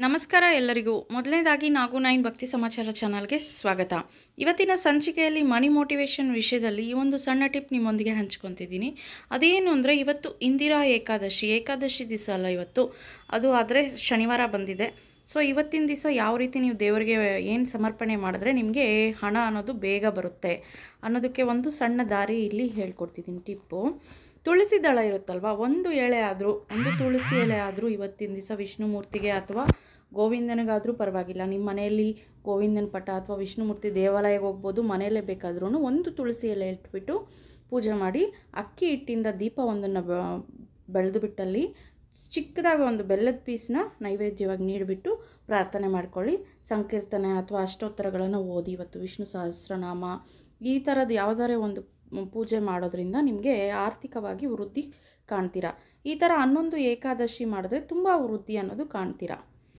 ನಮಸ್ಕಾರ ಎಲ್ಲರಿಗೂ. ಮೊದಲನೇದಾಗಿ ನಾಗು ನೈನ್ ಭಕ್ತಿ ಸಮಾಚಾರ ಚಾನಲ್ಗೆ ಸ್ವಾಗತ. ಇವತ್ತಿನ ಸಂಚಿಕೆಯಲ್ಲಿ ಮನಿ ಮೋಟಿವೇಶನ್ ವಿಷಯದಲ್ಲಿ ಈ ಒಂದು ಸಣ್ಣ ಟಿಪ್ ನಿಮ್ಮೊಂದಿಗೆ ಹಂಚ್ಕೊತಿದ್ದೀನಿ. ಅದೇನು ಅಂದರೆ, ಇವತ್ತು ಇಂದಿರಾ ಏಕಾದಶಿ ದಿವಸ ಅಲ್ಲ ಇವತ್ತು, ಅದು ಆದರೆ ಶನಿವಾರ ಬಂದಿದೆ. ಸೊ ಇವತ್ತಿನ ದಿವಸ ಯಾವ ರೀತಿ ನೀವು ದೇವರಿಗೆ ಏನು ಸಮರ್ಪಣೆ ಮಾಡಿದ್ರೆ ನಿಮಗೆ ಹಣ ಅನ್ನೋದು ಬೇಗ ಬರುತ್ತೆ ಅನ್ನೋದಕ್ಕೆ ಒಂದು ಸಣ್ಣ ದಾರಿ ಇಲ್ಲಿ ಹೇಳ್ಕೊಡ್ತಿದ್ದೀನಿ ಟಿಪ್ಪು. ತುಳಸಿ ದಳ ಇರುತ್ತಲ್ವ, ಒಂದು ತುಳಸಿ ಎಳೆ ಆದರೂ ಇವತ್ತಿನ ದಿವಸ ವಿಷ್ಣುಮೂರ್ತಿಗೆ ಅಥವಾ ಗೋವಿಂದನಿಗಾದರೂ ಪರವಾಗಿಲ್ಲ, ನಿಮ್ಮ ಮನೆಯಲ್ಲಿ ಗೋವಿಂದನ ಪಟ ಅಥವಾ ವಿಷ್ಣುಮೂರ್ತಿ ದೇವಾಲಯಕ್ಕೆ ಹೋಗ್ಬೋದು, ಮನೆಯಲ್ಲೇ ಬೇಕಾದ್ರೂ ಒಂದು ತುಳಸಿ ಎಲೆ ಇಟ್ಬಿಟ್ಟು ಪೂಜೆ ಮಾಡಿ, ಅಕ್ಕಿ ಹಿಟ್ಟಿಂದ ದೀಪ ಒಂದನ್ನು ಬೆಳೆದು ಬಿಟ್ಟಲ್ಲಿ ಚಿಕ್ಕದಾಗಿ ಒಂದು ಬೆಲ್ಲದ ಪೀಸ್ನ ನೈವೇದ್ಯವಾಗಿ ನೀಡಿಬಿಟ್ಟು ಪ್ರಾರ್ಥನೆ ಮಾಡ್ಕೊಳ್ಳಿ. ಸಂಕೀರ್ತನೆ ಅಥವಾ ಅಷ್ಟೋತ್ತರಗಳನ್ನು ಓದಿ, ಇವತ್ತು ವಿಷ್ಣು ಸಹಸ್ರನಾಮ ಈ ಥರದ್ದು ಯಾವುದಾರೇ ಒಂದು ಪೂಜೆ ಮಾಡೋದ್ರಿಂದ ನಿಮಗೆ ಆರ್ಥಿಕವಾಗಿ ವೃದ್ಧಿ ಕಾಣ್ತೀರಾ. ಈ ಥರ 11 ಏಕಾದಶಿ ಮಾಡಿದ್ರೆ ತುಂಬ ವೃದ್ಧಿ ಅನ್ನೋದು ಕಾಣ್ತೀರಾ.